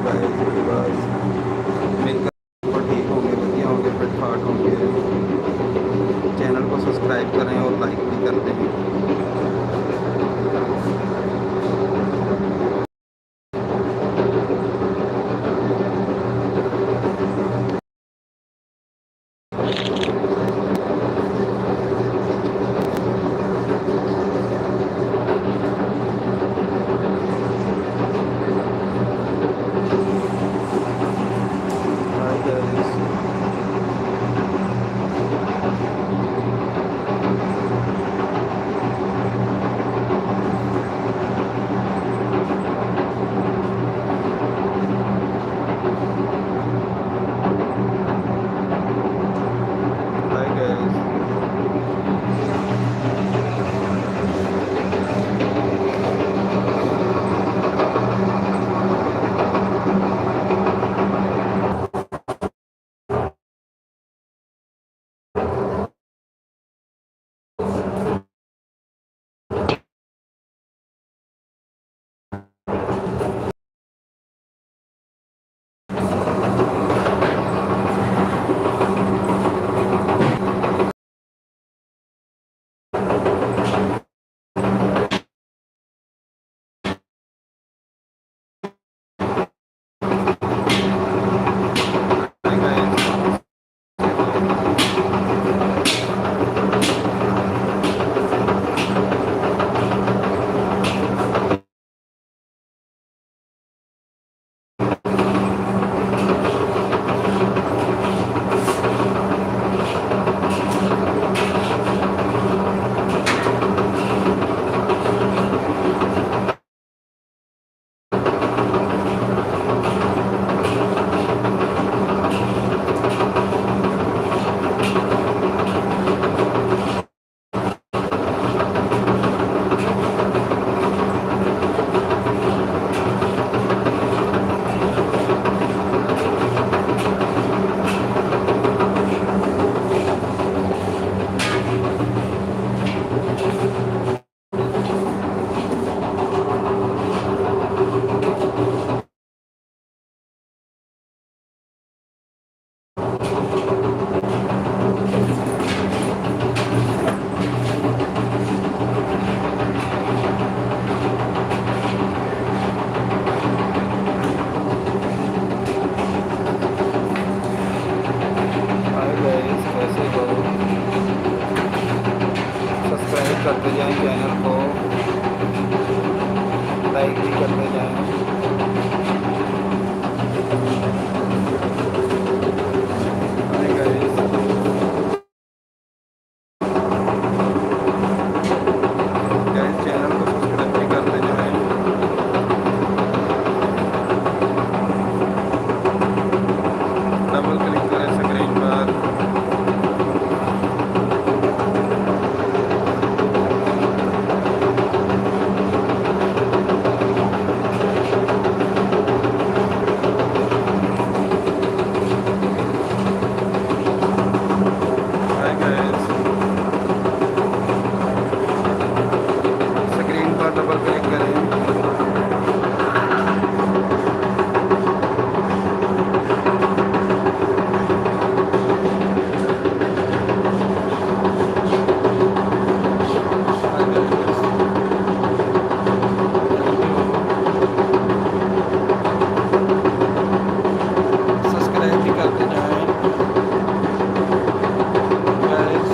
Guys बस मिलकर और ठीक होंगे, बढ़िया होंगे, फिट फाट होंगे। चैनल को सब्सक्राइब करें और लाइक भी कर दें। हाय guys. Hi guys. Hi guys. Hi guys, कैसे हो? सब्सक्राइब करते जाएं चैनल को, लाइक भी करते जाएं। Hi guys. गाइस चैनल को सब्सक्राइब भी करते जाएं। डबल क्लिक करें स्क्रीन पर। Hi guys. स्क्रीन पर डबल क्लिक करें। Hi guys, thank you. Subscribe भी करते जाएं गाइस।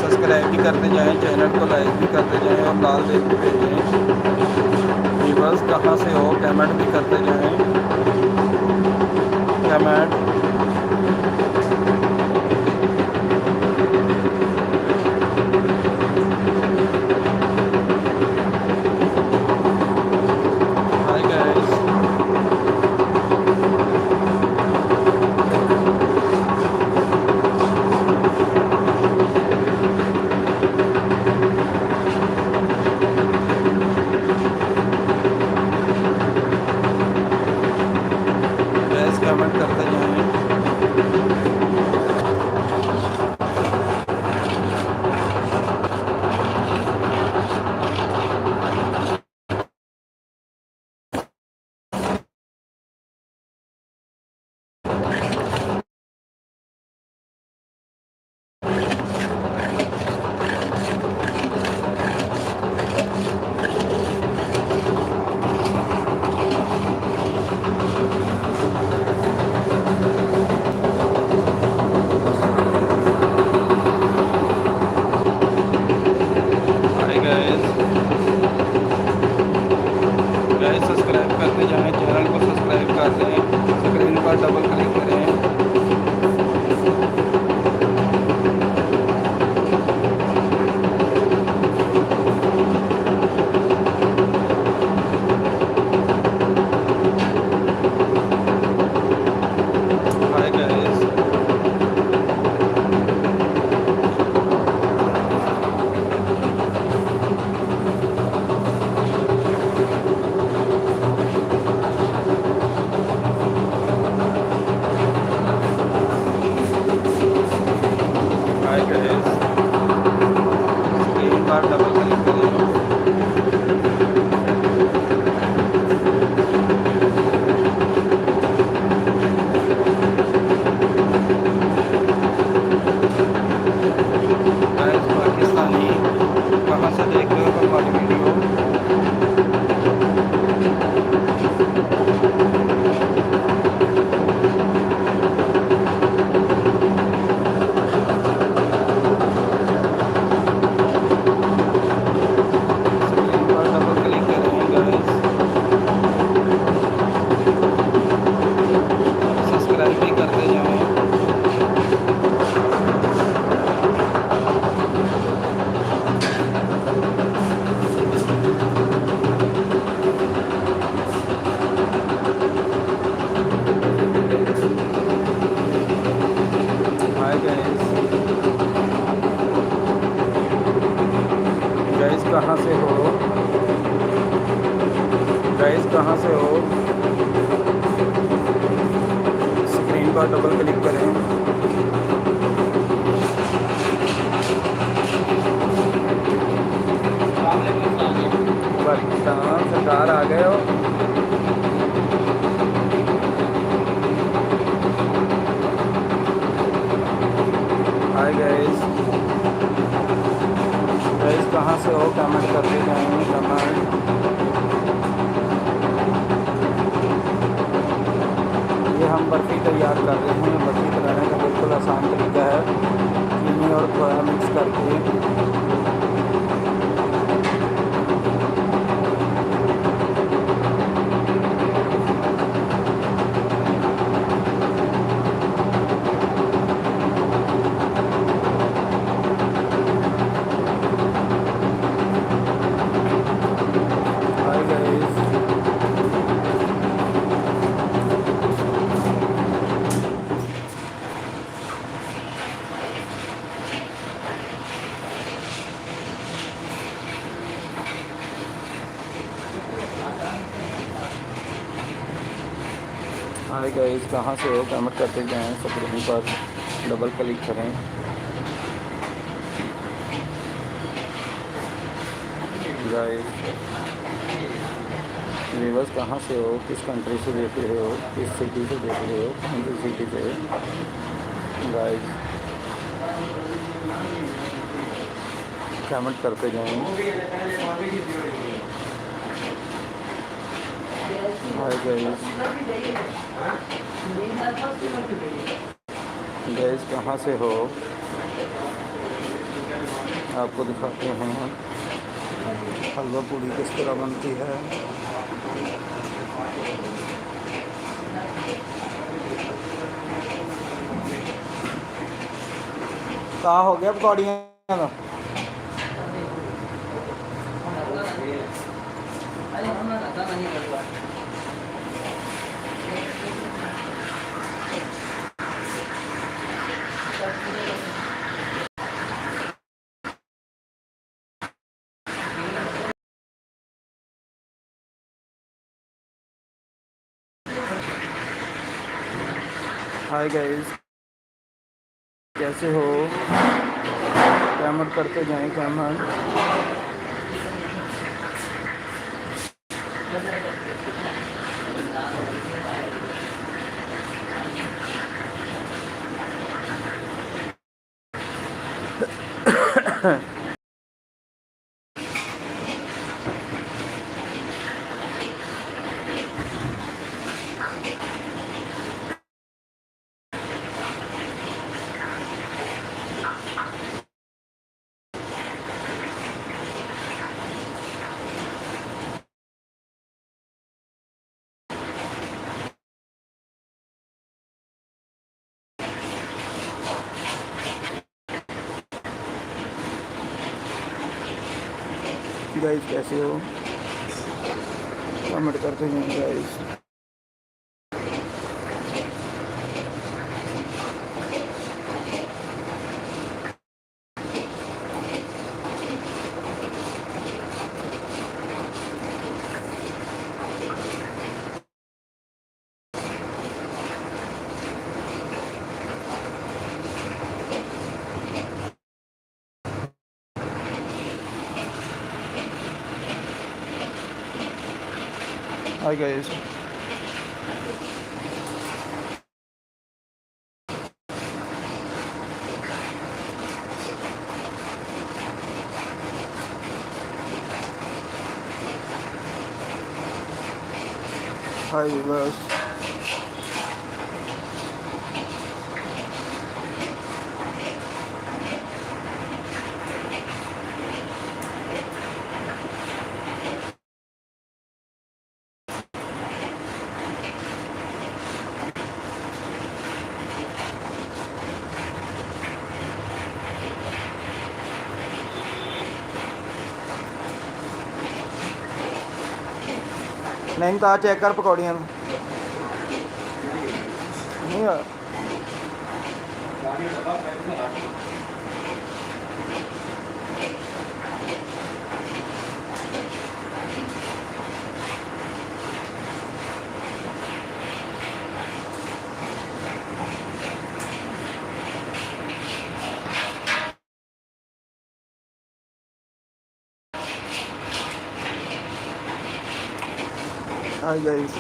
सब्सक्राइब भी करते जाएं, चैनल को लाइक भी करते जाएं और लाल बेल भी भेजें। व्यूअर्स कहाँ से हो, कमेंट भी करते जाएं। कमेंट। Hi guys. कमेंट करते जाएं। हाय गाइस सब्सक्राइब करते जाएं, चैनल को सब्सक्राइब कर लें, स्क्रीन पर डबल क्लिक करें। हाय गाइस हाय गाइस स्क्रीन पर डबल क्लिक करें। गाइस पाकिस्तानी कहाँ से देख रहे हो हमारी वीडियो? स्क्रीन पर डबल क्लिक करें गाइस, सब्सक्राइब भी करते जाएं। हाय गाइस कहाँ से हो? गाइस कहाँ से हो? स्क्रीन पर डबल क्लिक करें। पाकिस्तान सरकार आ गए हो? हाय गाइस कहाँ से हो? कमेंट करते जाएंगे कमेंट। ये हम बर्फ़ी तैयार कर रहे हैं। बर्फ़ी बनाने का बिल्कुल आसान तरीका है, चीनी और खोया मिक्स करके। हाय गाइस हाय गाइस कहाँ से हो? कमेंट करते जाएं, स्क्रीन पर डबल क्लिक करें। गाइस व्यूअर्स कहाँ से हो? किस कंट्री से देख रहे हो? किस सिटी से देख रहे हो? कौन सी सिटी से? गाइस कमेंट करते जाएं। हाय गाइस कहाँ से हो? आपको दिखाते हैं हलवा पूड़ी किस तरह बनती है। कहाँ हो गया पकौड़ियाँ का? हाय गाइस कैसे हो, कमेंट करते जाएं कमेंट। गाइस कैसे हो, कमेंट करते जाएं गाइस। हाय गाइस, हाय बस। नहीं तो चेक कर पकौड़ियाँ नहीं आ। Hi guys,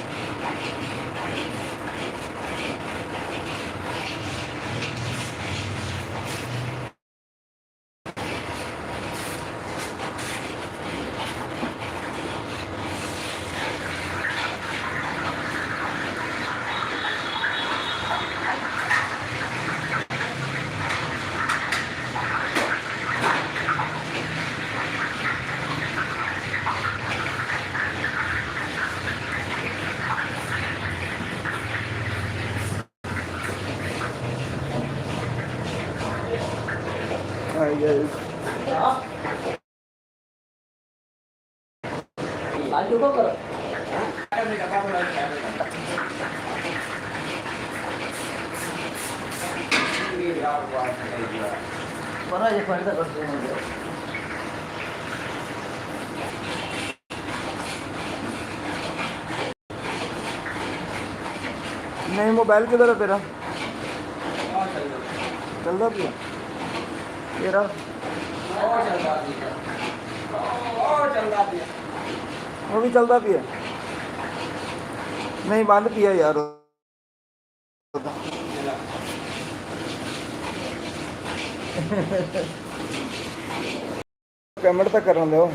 hi guys. नहीं मोबाइल किधर है तेरा? चलता पिया तेरा? वो भी चलता पिया? नहीं बंद पिया यार। कमेंट तो करन दो।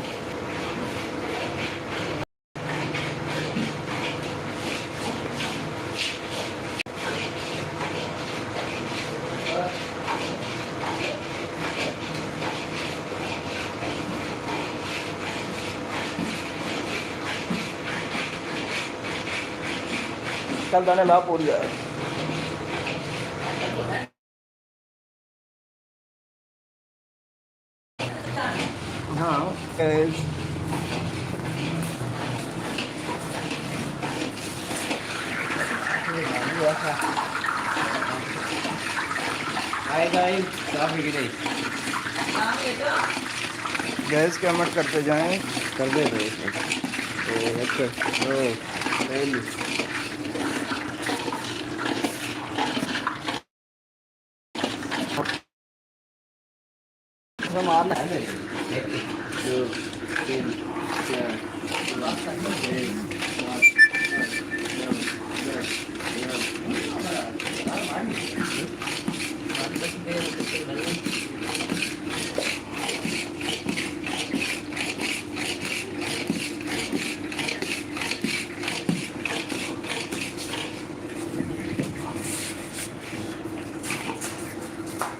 चल दाने ला पूरी यार। हाँ गैस कमेंट करते जाएं। कर दे मारना है मेरे। 2 3 4 5 6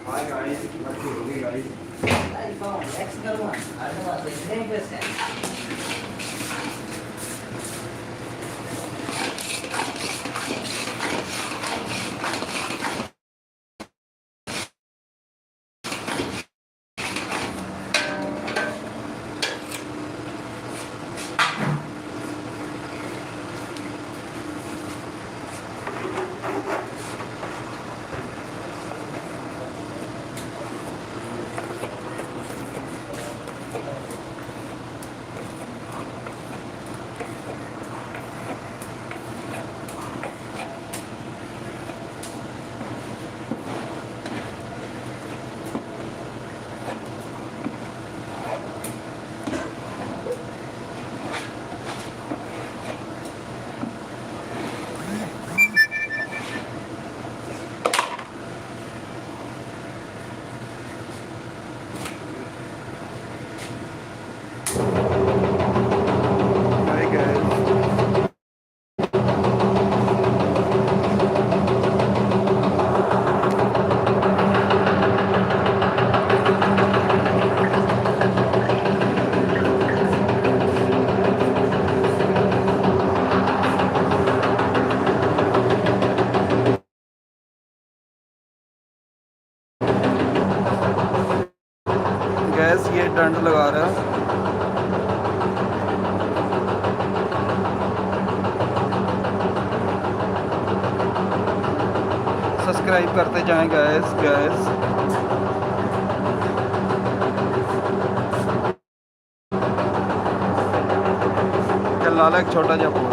हाय गाइस, मच्छी हो गई गाइस। नेक्स्ट करूँगा आने वाले नहीं पैसे हाय गाइस। गैस ये डंड लगा रहा है। सब्सक्राइब करते जाएं गैस गैस। लाला एक छोटा जा फूल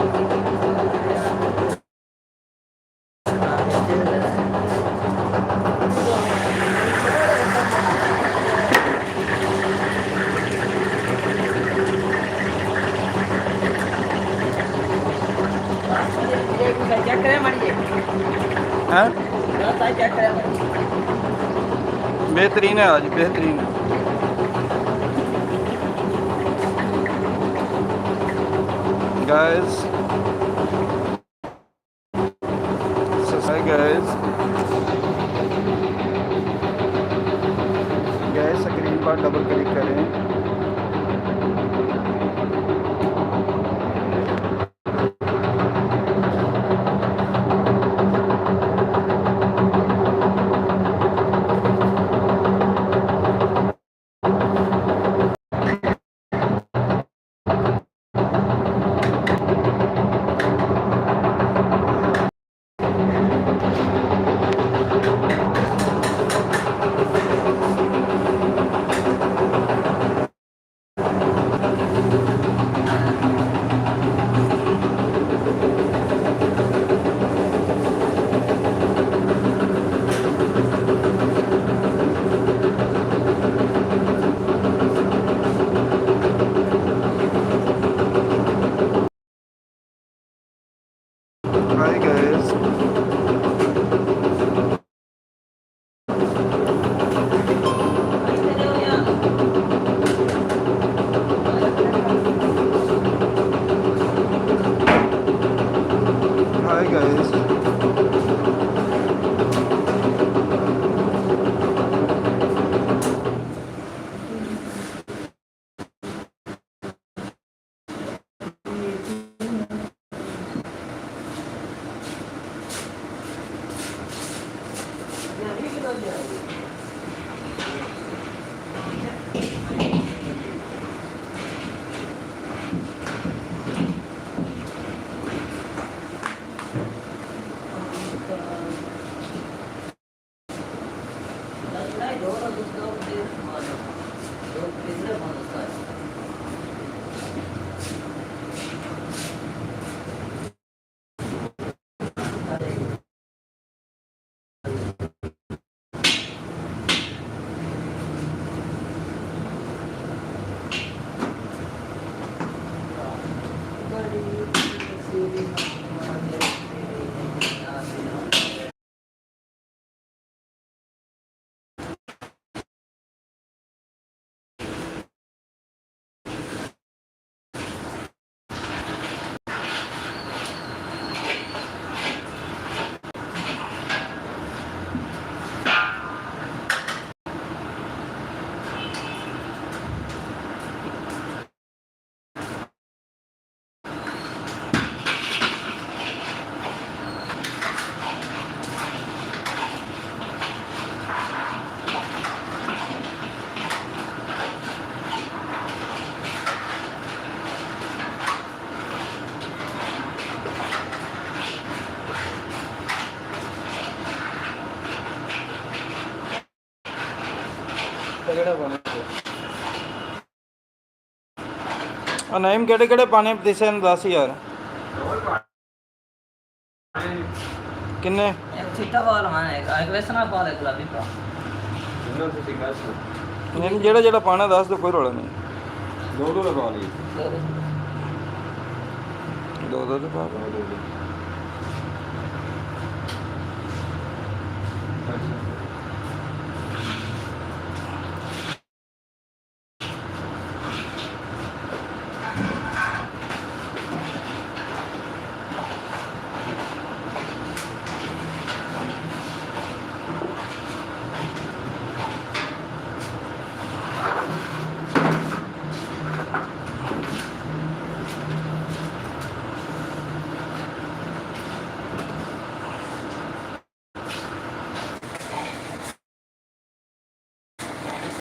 चेक करें मारिए है। चेक करें बेहतरीन है, आज बेहतरीन है। गैस गैस गैस स्क्रीन पर डबल क्लिक करें। Hi guys. Hi guys. ਕਿਹੜਾ ਪਾਣੇ ਆ ਨਾਈਮ ਕਿਹੜੇ ਕਿਹੜੇ ਪਾਣੇ ਦਿਸੇ ਨੂੰ ਦੱਸ ਯਾਰ ਕਿੰਨੇ एक चिट्टा बॉल हमारा है एक वैसा बॉल है गुलाबी का ਨਹੀਂ ਜਿਹੜਾ ਜਿਹੜਾ ਪਾਣਾ ਦੱਸ ਦੋ ਕੋਈ ਰੌਲਾ ਨਹੀਂ ਦੋ ਲਗਾ ਲਈ दो ਦੋ ਦੋ ਤੇ ਪਾ ਦਿਓ।